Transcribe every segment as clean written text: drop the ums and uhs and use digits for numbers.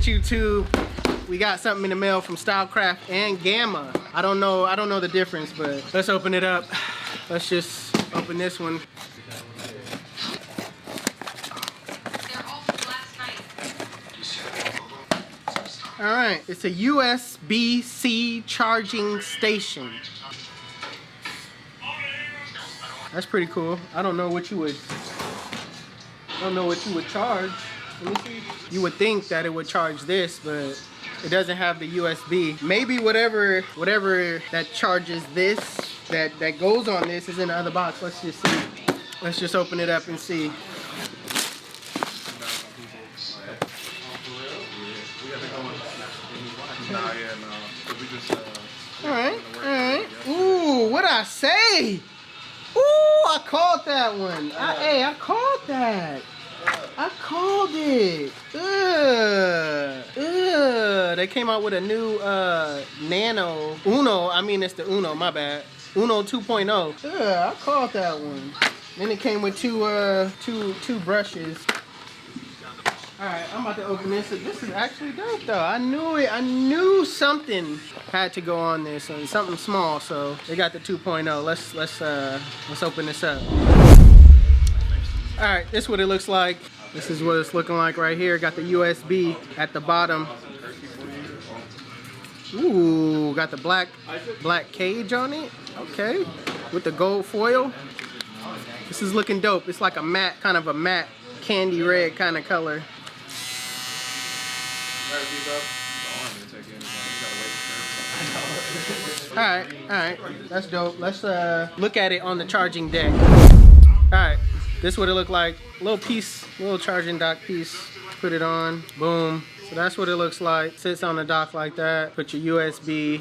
at you too. We got something in the mail from Stylecraft and Gamma. I don't know the difference, but let's open it up. Let's just open this one. All right, it's a USB-C charging station. That's pretty cool. I don't know what you would charge. Let me see. You would think that it would charge this, but it doesn't have the USB. Maybe whatever that charges this, that goes on this is in the other box. Let's just see. Let's just open it up and see. All right. Ooh, what'd I say? Ooh, I called that one. Hey, I called that. I called it. They came out with a new Nano Uno. I mean, it's the Uno. My bad. Uno 2.0. I called that one. Then it came with two brushes. All right, I'm about to open this. This is actually dope, though. I knew it. I knew something had to go on this, and something small. So they got the 2.0. Let's open this up. All right, this is what it looks like. This is what it's looking like right here. Got the USB at the bottom. Ooh, got the black cage on it. Okay, with the gold foil. This is looking dope. It's like a matte, kind of a matte candy red kind of color. All right, that's dope. Let's look at it on the charging deck. All right, this is what it looked like. Little charging dock piece. Put it on, boom. So that's what it looks like. Sits on the dock like that. Put your USB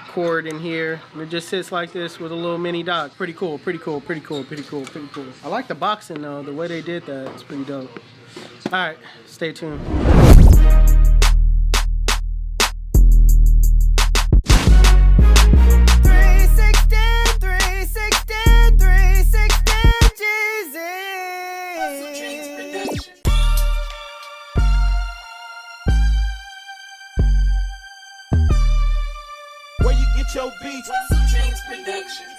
cord in here, and it just sits like this with a little mini dock. Pretty cool. I like the boxing though. The way they did that, it's pretty dope. All right, stay tuned. Where you get your beats? HustleDreamProduction.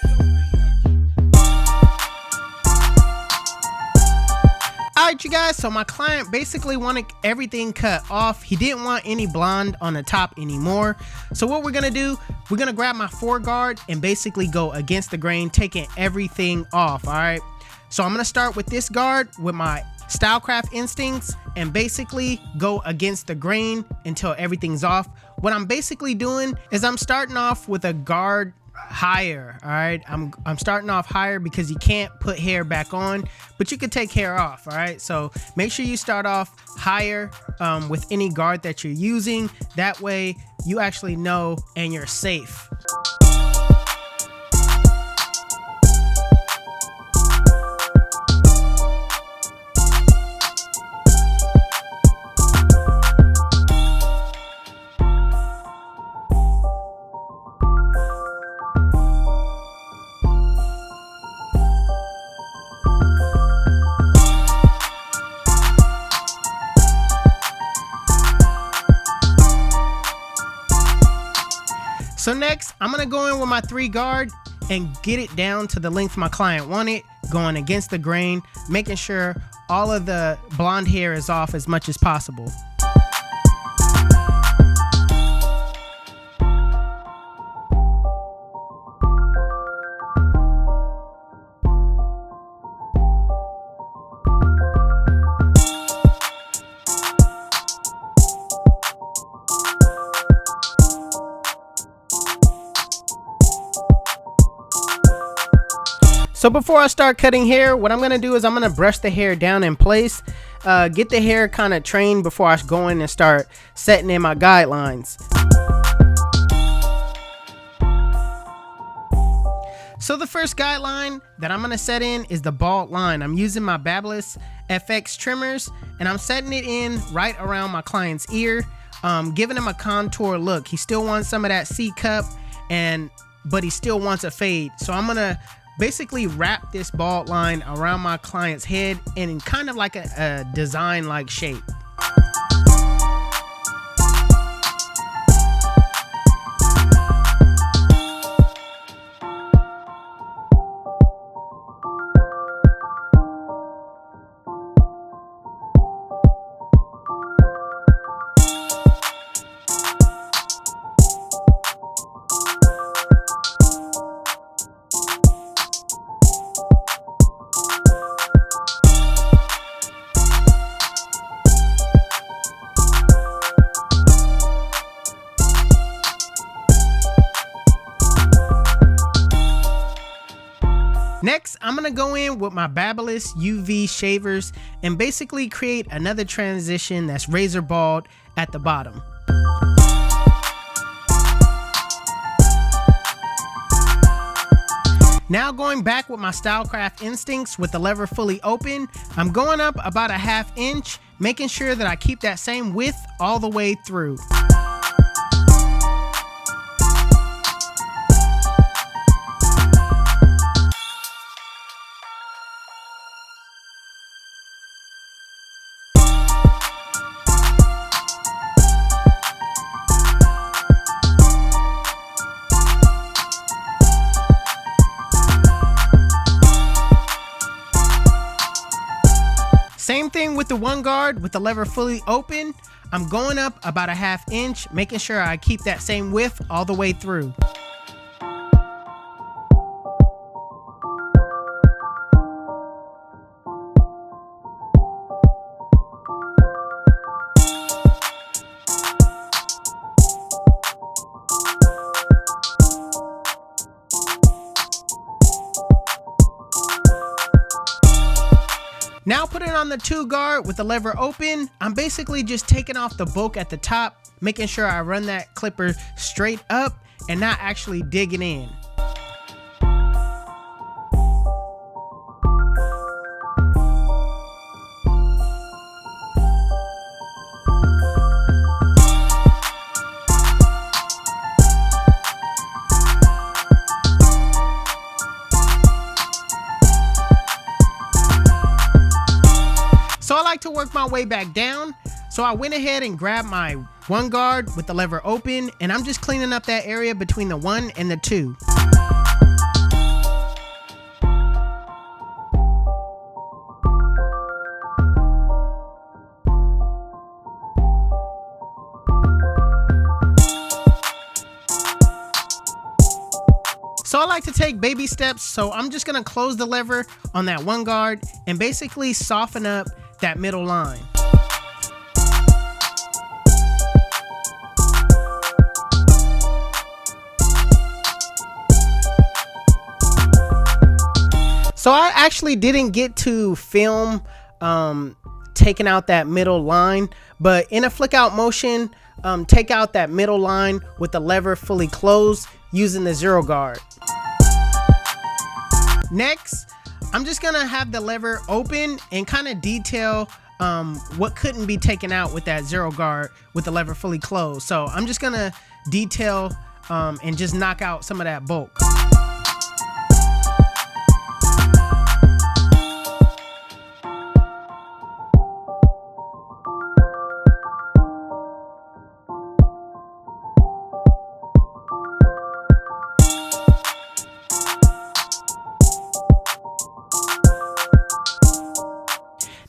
Alright you guys, so my client basically wanted everything cut off. He didn't want any blonde on the top anymore. So what we're gonna do, we're gonna grab my foreguard and basically go against the grain, taking everything off. Alright, so I'm gonna start with this guard with my Stylecraft instincts and basically go against the grain until everything's off. What I'm basically doing is I'm starting off with a guard higher. All right, I'm starting off higher because you can't put hair back on, but you can take hair off. All right, so make sure you start off higher with any guard that you're using. That way you actually know and you're safe. So next, I'm gonna go in with my 3 guard and get it down to the length my client wanted, going against the grain, making sure all of the blonde hair is off as much as possible. So before I start cutting hair, what I'm gonna do is I'm gonna brush the hair down in place, get the hair kind of trained before I go in and start setting in my guidelines. So the first guideline that I'm gonna set in is the bald line. I'm using my Babyliss FX trimmers and I'm setting it in right around my client's ear, giving him a contour look. He still wants some of that C cup, but he still wants a fade. So I'm gonna basically wrap this bald line around my client's head in kind of like a design like shape. Next, I'm gonna go in with my Babyliss UV shavers and basically create another transition that's razor bald at the bottom. Now going back with my Stylecraft Instincts with the lever fully open, I'm going up about a 1/2 inch, making sure that I keep that same width all the way through. Same thing with the one guard with the lever fully open. I'm going up about a 1/2 inch, making sure I keep that same width all the way through. Now putting on the 2 guard with the lever open, I'm basically just taking off the bulk at the top, making sure I run that clipper straight up and not actually digging in. So I like to work my way back down. So I went ahead and grabbed my 1 guard with the lever open, and I'm just cleaning up that area between the 1 and the 2. So I like to take baby steps, so I'm just gonna close the lever on that 1 guard and basically soften up that middle line. So I actually didn't get to film taking out that middle line, but in a flick out motion, take out that middle line with the lever fully closed using the 0 guard. Next, I'm just gonna have the lever open and kind of detail what couldn't be taken out with that 0 guard with the lever fully closed. So I'm just gonna detail and just knock out some of that bulk.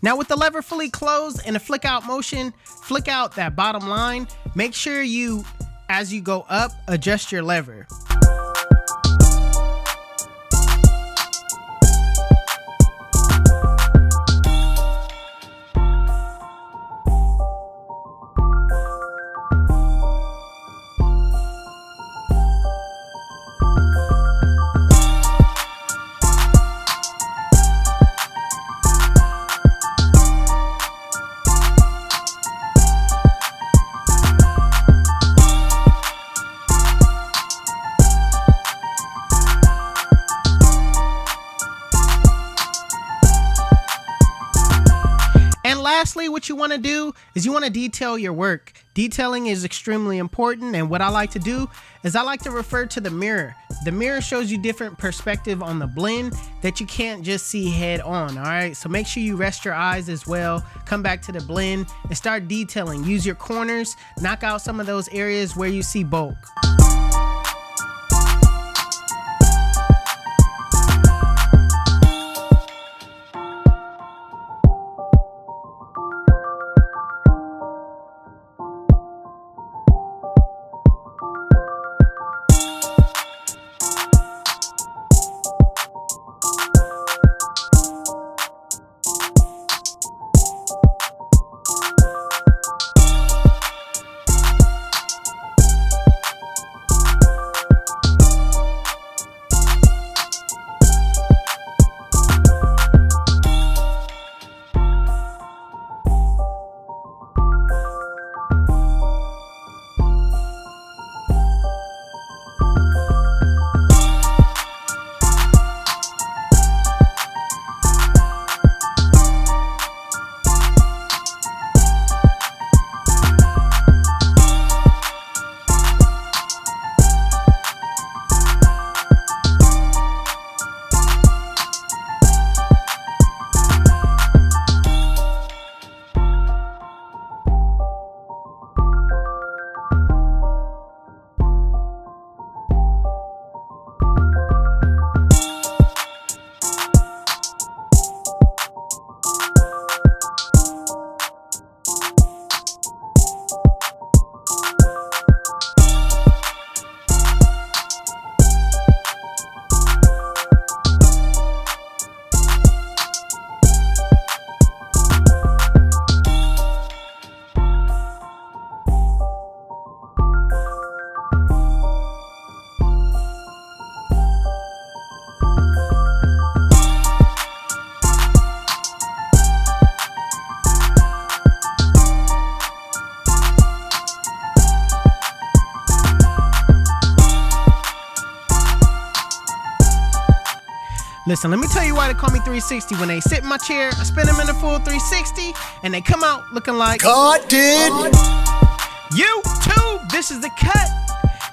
Now with the lever fully closed and a flick out motion, flick out that bottom line. Make sure you, as you go up, adjust your lever. Lastly, what you want to do is you want to detail your work. Detailing is extremely important, and what I like to do is I like to refer to the mirror. The mirror shows you different perspective on the blend that you can't just see head on. All right, so make sure you rest your eyes as well. Come back to the blend and start detailing. Use your corners, knock out some of those areas where you see bulk. Listen, let me tell you why they call me 360. When they sit in my chair, I spin them in a full 360, and they come out looking like God did. YouTube. This is the cut.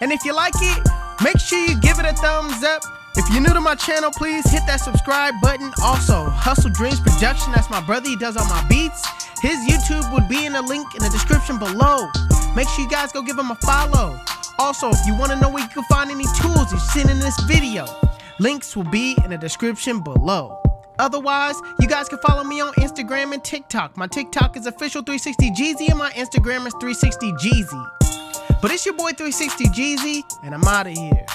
And if you like it, make sure you give it a thumbs up. If you're new to my channel, please hit that subscribe button. Also, Hustle Dreams Production, that's my brother. He does all my beats. His YouTube would be in the link in the description below. Make sure you guys go give him a follow. Also, if you want to know where you can find any tools you've seen in this video, links will be in the description below. Otherwise, you guys can follow me on Instagram and TikTok. My TikTok is official360Jeezy and my Instagram is 360Jeezy. But it's your boy 360Jeezy, and I'm out of here.